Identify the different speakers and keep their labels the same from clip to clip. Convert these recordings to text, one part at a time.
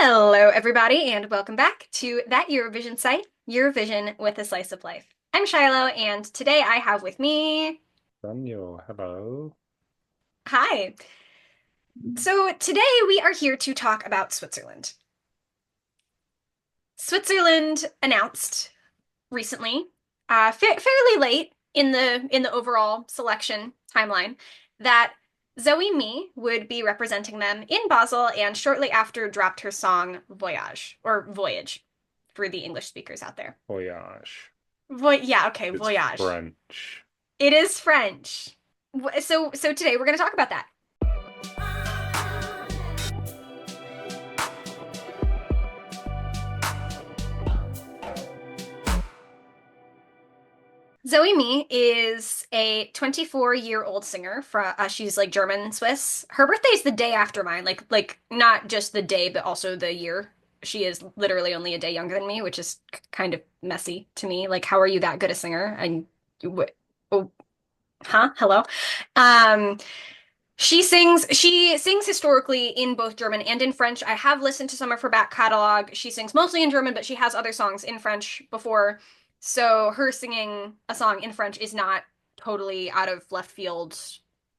Speaker 1: Hello, everybody, and welcome back to that Eurovision site, Eurovision with a Slice of Life. I'm Shiloh, and today I have with me.
Speaker 2: Daniel, hello.
Speaker 1: Hi. So today we are here to talk about Switzerland. Switzerland announced recently, fairly late in the overall selection timeline, that Zoe Me would be representing them in Basel, and shortly after dropped her song Voyage or Voyage for the English speakers out there.
Speaker 2: Voyage.
Speaker 1: Yeah, okay,
Speaker 2: It's
Speaker 1: Voyage.
Speaker 2: French.
Speaker 1: It is French. So today we're going to talk about that. Zoe Me is a 24-year-old singer from she's like German Swiss. Her birthday is the day after mine, like not just the day but also the year. She is literally only a day younger than me, which is kind of messy to me. Like, how are you that good a singer? And what? Oh, huh? Hello. Um, she sings historically in both German and in French. I have listened to some of her back catalog. She sings mostly in German, but she has other songs in French before. So her singing a song in French is not totally out of left field.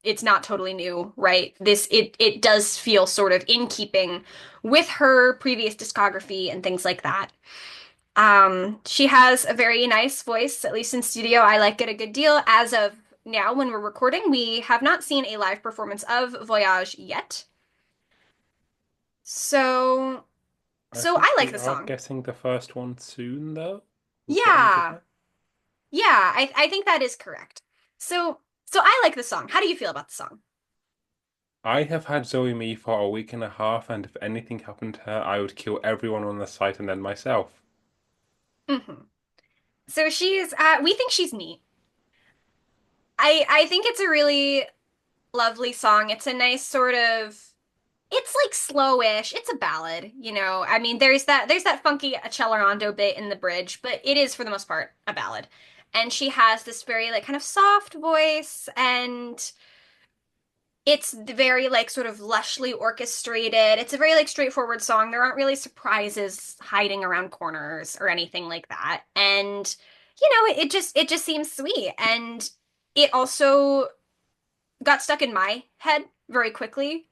Speaker 1: It's not totally new, right? It does feel sort of in keeping with her previous discography and things like that. She has a very nice voice, at least in studio. I like it a good deal. As of now, when we're recording, we have not seen a live performance of Voyage yet. So,
Speaker 2: I
Speaker 1: so
Speaker 2: think
Speaker 1: I like
Speaker 2: we
Speaker 1: the
Speaker 2: are
Speaker 1: song.
Speaker 2: getting the first one soon, though. Is what I'm
Speaker 1: Yeah.
Speaker 2: getting.
Speaker 1: Yeah, I think that is correct. So I like the song. How do you feel about the song?
Speaker 2: I have had Zoe Me for a week and a half, and if anything happened to her, I would kill everyone on the site and then myself.
Speaker 1: So we think she's neat. I think it's a really lovely song. It's a nice sort of it's like slowish. It's a ballad, you know. I mean, there's that funky accelerando bit in the bridge, but it is for the most part a ballad. And she has this very like kind of soft voice, and it's very like sort of lushly orchestrated. It's a very like straightforward song. There aren't really surprises hiding around corners or anything like that. And it just seems sweet. And it also got stuck in my head very quickly.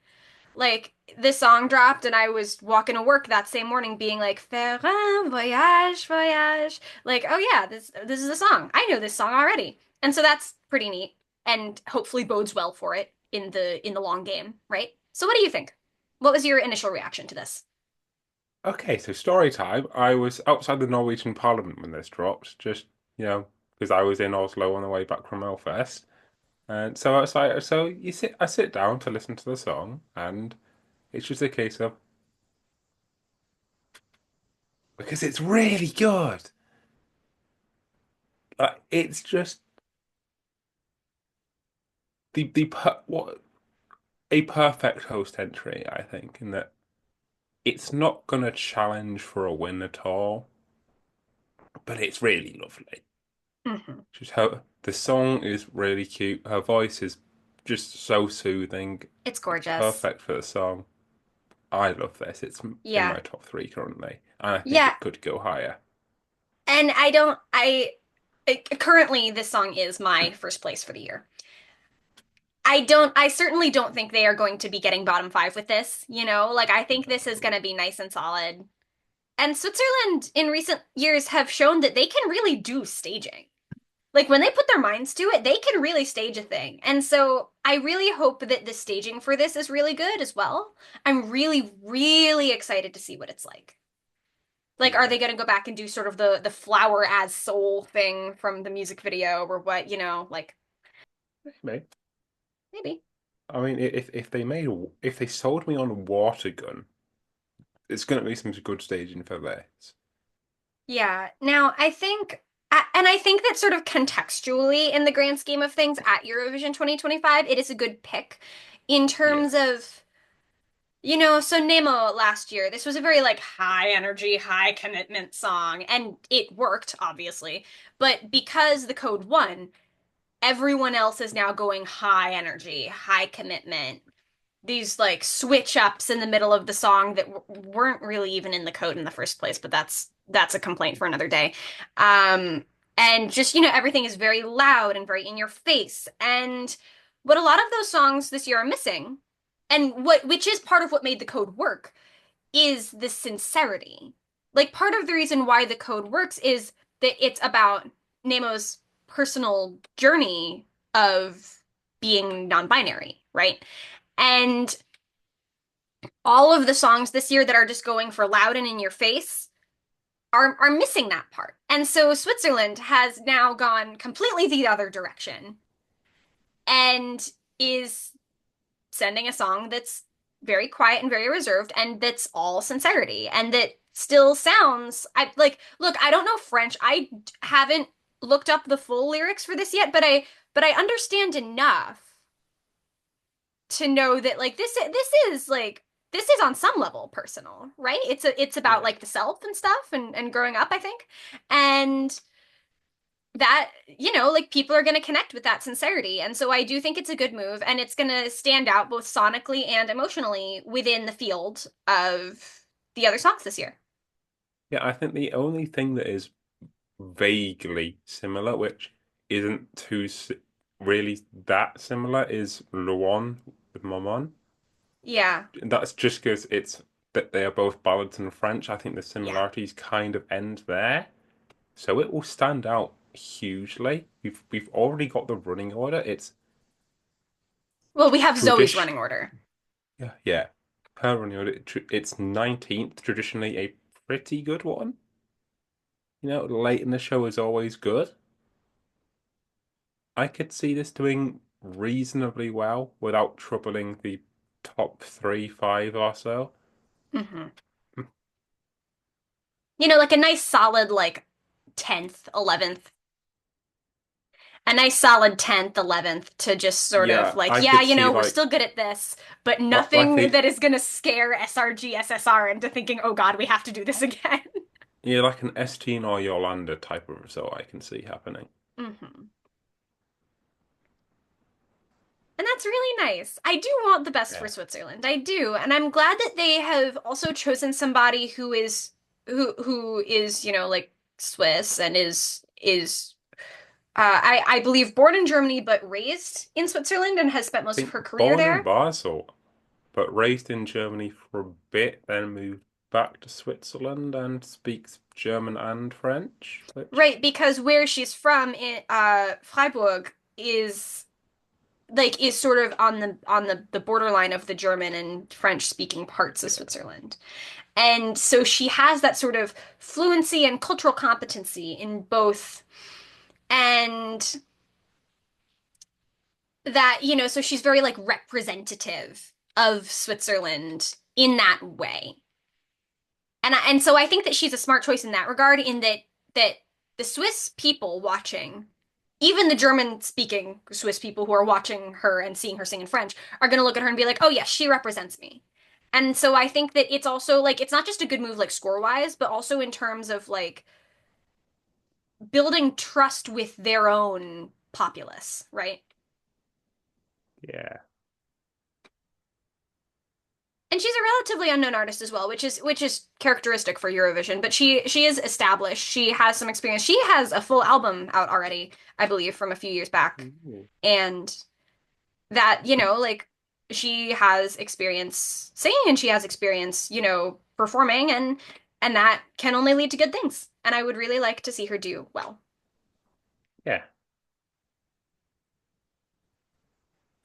Speaker 1: Like this song dropped and I was walking to work that same morning being like faire un voyage voyage, like, oh yeah, this is a song, I know this song already. And so that's pretty neat and hopefully bodes well for it in the long game, right? So what do you think? What was your initial reaction to this?
Speaker 2: Okay, so story time. I was outside the Norwegian Parliament when this dropped, just, because I was in Oslo on the way back from Melfest. And so I was like, I sit down to listen to the song, and it's just a case of, because it's really good. It's just the per what a perfect host entry, I think, in that it's not gonna challenge for a win at all, but it's really lovely.
Speaker 1: Hmm.
Speaker 2: Just how the song is really cute. Her voice is just so soothing.
Speaker 1: It's
Speaker 2: It's
Speaker 1: gorgeous.
Speaker 2: perfect for the song. I love this. It's in
Speaker 1: Yeah.
Speaker 2: my top three currently, and I think
Speaker 1: Yeah.
Speaker 2: it could go higher.
Speaker 1: And I don't I currently this song is my first place for the year. I certainly don't think they are going to be getting bottom five with this, you know? Like, I think this is going
Speaker 2: No.
Speaker 1: to be nice and solid. And Switzerland in recent years have shown that they can really do staging. Like, when they put their minds to it, they can really stage a thing. And so I really hope that the staging for this is really good as well. I'm really, really excited to see what it's like. Like, are
Speaker 2: Yeah,
Speaker 1: they going to go back and do sort of the flower as soul thing from the music video or what, like
Speaker 2: maybe.
Speaker 1: maybe.
Speaker 2: I mean, if they sold me on Water Gun, it's gonna be some good staging for this.
Speaker 1: Yeah. Now, I think that sort of contextually, in the grand scheme of things, at Eurovision 2025, it is a good pick in terms
Speaker 2: Yes.
Speaker 1: of, so Nemo last year, this was a very like high energy, high commitment song, and it worked, obviously. But because the code won, everyone else is now going high energy, high commitment, these like switch ups in the middle of the song that weren't really even in the code in the first place, but that's a complaint for another day. Um, and just, everything is very loud and very in your face. And what a lot of those songs this year are missing, and which is part of what made the code work, is the sincerity. Like part of the reason why the code works is that it's about Nemo's personal journey of being non-binary, right? And all of the songs this year that are just going for loud and in your face are missing that part. And so Switzerland has now gone completely the other direction and is sending a song that's very quiet and very reserved and that's all sincerity and that still sounds I like look, I don't know French. I haven't looked up the full lyrics for this yet, but I understand enough to know that like this is on some level personal, right? It's about
Speaker 2: Yeah.
Speaker 1: like the self and stuff and growing up, I think. And that, like people are going to connect with that sincerity. And so I do think it's a good move and it's going to stand out both sonically and emotionally within the field of the other songs this year.
Speaker 2: Yeah, I think the only thing that is vaguely similar, which isn't really that similar, is Luan with Maman.
Speaker 1: Yeah.
Speaker 2: That's just because it's that they are both ballads in French. I think the
Speaker 1: Yeah.
Speaker 2: similarities kind of end there. So it will stand out hugely. We've already got the running order. It's
Speaker 1: Well, we have Zoe's
Speaker 2: tradition.
Speaker 1: running order.
Speaker 2: Yeah, yeah. Her running order. It's 19th, traditionally a pretty good one. Late in the show is always good. I could see this doing reasonably well without troubling the top three, five or so.
Speaker 1: Hmm. Like a nice solid like 10th, 11th, a nice solid 10th, 11th to just sort of
Speaker 2: Yeah,
Speaker 1: like,
Speaker 2: I
Speaker 1: yeah,
Speaker 2: could see
Speaker 1: we're
Speaker 2: like
Speaker 1: still good at this, but
Speaker 2: like
Speaker 1: nothing that is going to scare SRG, SSR into thinking, oh God, we have to do this again.
Speaker 2: like an S-Teen or Yolanda type of result I can see happening.
Speaker 1: Hmm. And that's really nice. I do want the best for
Speaker 2: Yeah.
Speaker 1: Switzerland. I do. And I'm glad that they have also chosen somebody who is, like Swiss and is I believe born in Germany but raised in Switzerland and has spent
Speaker 2: I
Speaker 1: most of
Speaker 2: think
Speaker 1: her career
Speaker 2: born in
Speaker 1: there.
Speaker 2: Basel, but raised in Germany for a bit, then moved back to Switzerland and speaks German and French, which
Speaker 1: Right, because where she's from in Freiburg is sort of on the borderline of the German and French speaking parts of
Speaker 2: yeah.
Speaker 1: Switzerland. And so she has that sort of fluency and cultural competency in both. And that, so she's very like representative of Switzerland in that way. And so I think that she's a smart choice in that regard, in that the Swiss people watching, even the German speaking Swiss people who are watching her and seeing her sing in French, are going to look at her and be like, oh yes, she represents me. And so I think that it's also like it's not just a good move like score wise, but also in terms of like building trust with their own populace, right?
Speaker 2: Yeah.
Speaker 1: And she's a relatively unknown artist as well, which is characteristic for Eurovision, but she is established. She has some experience. She has a full album out already, I believe, from a few years back.
Speaker 2: Ooh.
Speaker 1: And that, like she has experience singing and she has experience, performing and that can only lead to good things. And I would really like to see her do well.
Speaker 2: Yeah.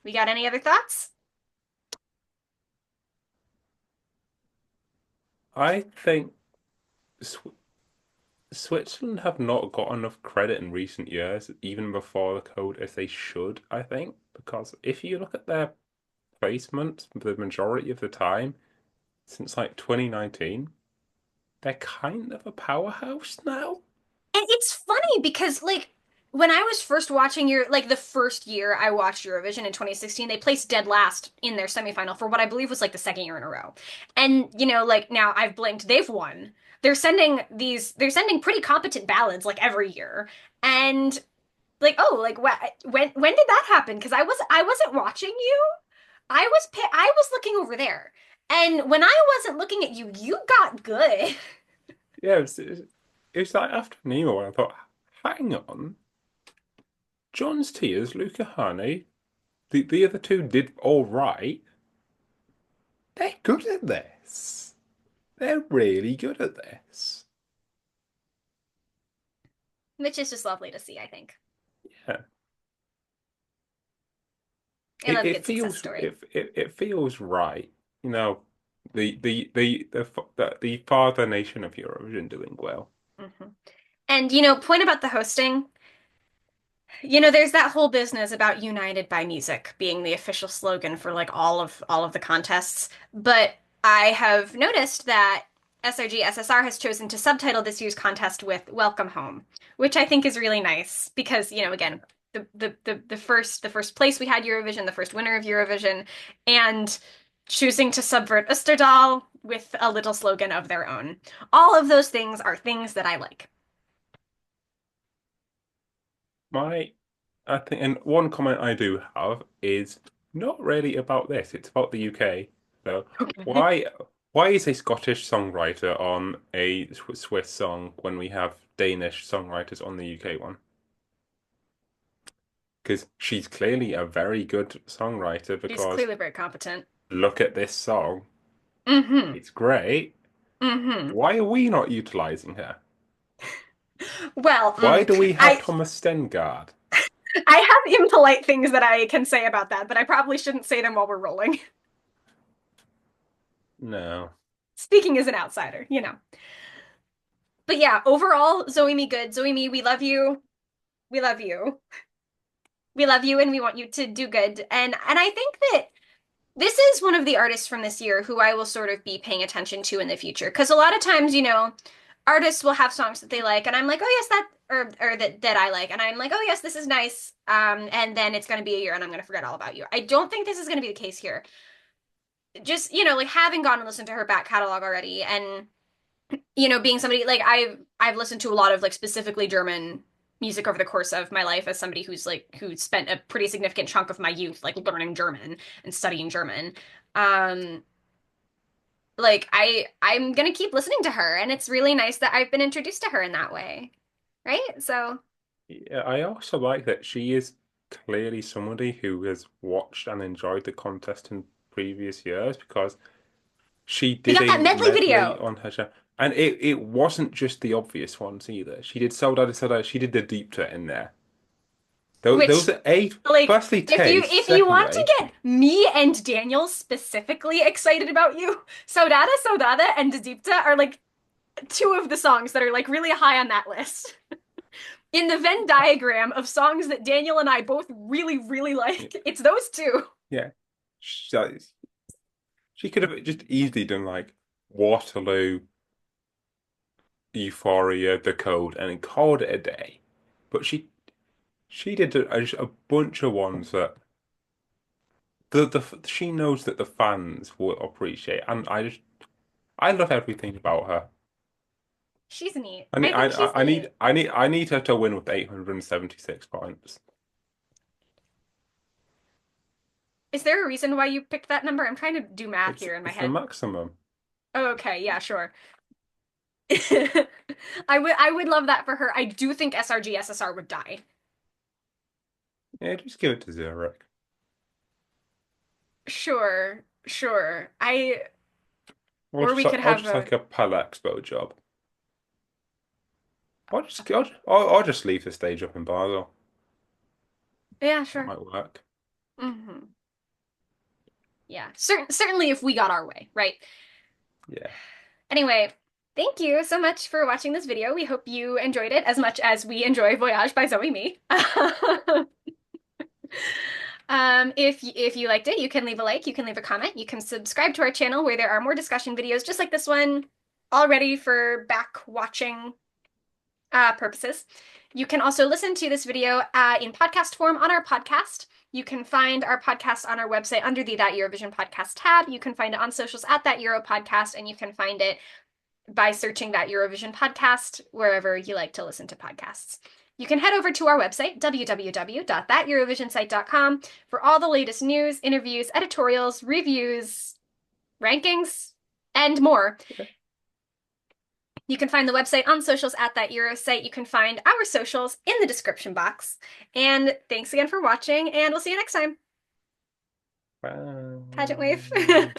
Speaker 1: We got any other thoughts?
Speaker 2: I think Sw Switzerland have not got enough credit in recent years, even before the code, as they should, I think. Because if you look at their placement the majority of the time, since like 2019, they're kind of a powerhouse now.
Speaker 1: And it's funny because like when I was first watching the first year I watched Eurovision in 2016, they placed dead last in their semifinal for what I believe was like the second year in a row. And like now I've blinked, they've won. They're sending pretty competent ballads like every year. And like, oh, like when did that happen? Because I wasn't watching you. I was looking over there. And when I wasn't looking at you, you got good.
Speaker 2: Yeah, it's like after Nemo, when I thought, hang on, John's Tears, Luca Hane, the other two did all right. They're good at this. They're really good at this.
Speaker 1: Which is just lovely to see, I think.
Speaker 2: Yeah.
Speaker 1: I love a
Speaker 2: It
Speaker 1: good success
Speaker 2: feels
Speaker 1: story.
Speaker 2: it feels right. You know, the father nation of Eurovision doing well.
Speaker 1: Hmm. And point about the hosting. There's that whole business about United by Music being the official slogan for like all of the contests. But I have noticed that SRG SSR has chosen to subtitle this year's contest with Welcome Home, which I think is really nice because, again, the first place we had Eurovision, the first winner of Eurovision, and choosing to subvert Österdahl with a little slogan of their own. All of those things are things that I like.
Speaker 2: My I think, and one comment I do have is not really about this. It's about the UK. So
Speaker 1: Okay.
Speaker 2: why why is a Scottish songwriter on a Swiss song when we have Danish songwriters on the UK one? Because she's clearly a very good songwriter
Speaker 1: She's
Speaker 2: because
Speaker 1: clearly very competent.
Speaker 2: look at this song.
Speaker 1: Mm-hmm.
Speaker 2: It's great.
Speaker 1: Mm-hmm.
Speaker 2: Why are we not utilizing her?
Speaker 1: Well,
Speaker 2: Why do we have
Speaker 1: I
Speaker 2: Thomas Stengard?
Speaker 1: I have impolite things that I can say about that, but I probably shouldn't say them while we're rolling.
Speaker 2: No.
Speaker 1: Speaking as an outsider. But yeah, overall, Zoe Me good. Zoe Me, we love you. We love you. We love you and we want you to do good. And I think that this is one of the artists from this year who I will sort of be paying attention to in the future. Because a lot of times, artists will have songs that they like, and I'm like, oh yes, that or that I like, and I'm like, oh yes, this is nice. And then it's gonna be a year and I'm gonna forget all about you. I don't think this is gonna be the case here. Just, like having gone and listened to her back catalog already, and being somebody like I've listened to a lot of like specifically German music over the course of my life as somebody who spent a pretty significant chunk of my youth like learning German and studying German. Um, like I'm gonna keep listening to her, and it's really nice that I've been introduced to her in that way, right? So
Speaker 2: Yeah, I also like that she is clearly somebody who has watched and enjoyed the contest in previous years because she
Speaker 1: we
Speaker 2: did
Speaker 1: got that
Speaker 2: a
Speaker 1: medley
Speaker 2: medley
Speaker 1: video,
Speaker 2: on her show. And it wasn't just the obvious ones either. She did Soldado Soldado, she did the deep cut in there. Those
Speaker 1: which
Speaker 2: are eight,
Speaker 1: like
Speaker 2: firstly
Speaker 1: if you
Speaker 2: taste,
Speaker 1: if you want to
Speaker 2: secondly,
Speaker 1: get me and Daniel specifically excited about you, Saudade Saudade and Dipta are like two of the songs that are like really high on that list. In the Venn diagram of songs that Daniel and I both really, really like, it's those two.
Speaker 2: yeah. She, she could have just easily done like Waterloo, Euphoria, The Code, and called it a day. But she did a bunch of ones that the she knows that the fans will appreciate, and I love everything about her.
Speaker 1: She's neat.
Speaker 2: I need
Speaker 1: I think she's neat.
Speaker 2: I need her to win with 876 points.
Speaker 1: Is there a reason why you picked that number? I'm trying to do math here in my
Speaker 2: It's the
Speaker 1: head.
Speaker 2: maximum.
Speaker 1: Oh, okay, yeah, sure. I would love that for her. I do think SRG SSR would die.
Speaker 2: Yeah, just give it to Zurich.
Speaker 1: Sure, sure. Or we could
Speaker 2: Or
Speaker 1: have
Speaker 2: just
Speaker 1: a
Speaker 2: like a Pal Expo job. I'll just leave the stage up in Basel.
Speaker 1: yeah,
Speaker 2: That
Speaker 1: sure.
Speaker 2: might work.
Speaker 1: Hmm. Yeah, certainly if we got our way, right?
Speaker 2: Yeah.
Speaker 1: Anyway, thank you so much for watching this video. We hope you enjoyed it as much as we enjoy Voyage by Zoe Me. If you liked it, you can leave a like, you can leave a comment, you can subscribe to our channel where there are more discussion videos just like this one, all ready for back watching purposes. You can also listen to this video in podcast form on our podcast. You can find our podcast on our website under the That Eurovision Podcast tab. You can find it on socials at That Euro Podcast, and you can find it by searching That Eurovision Podcast wherever you like to listen to podcasts. You can head over to our website, www.thateurovisionsite.com, for all the latest news, interviews, editorials, reviews, rankings, and more. You can find the website on socials at That Euro site. You can find our socials in the description box. And thanks again for watching, and we'll see you next time. Pageant wave.
Speaker 2: Bye.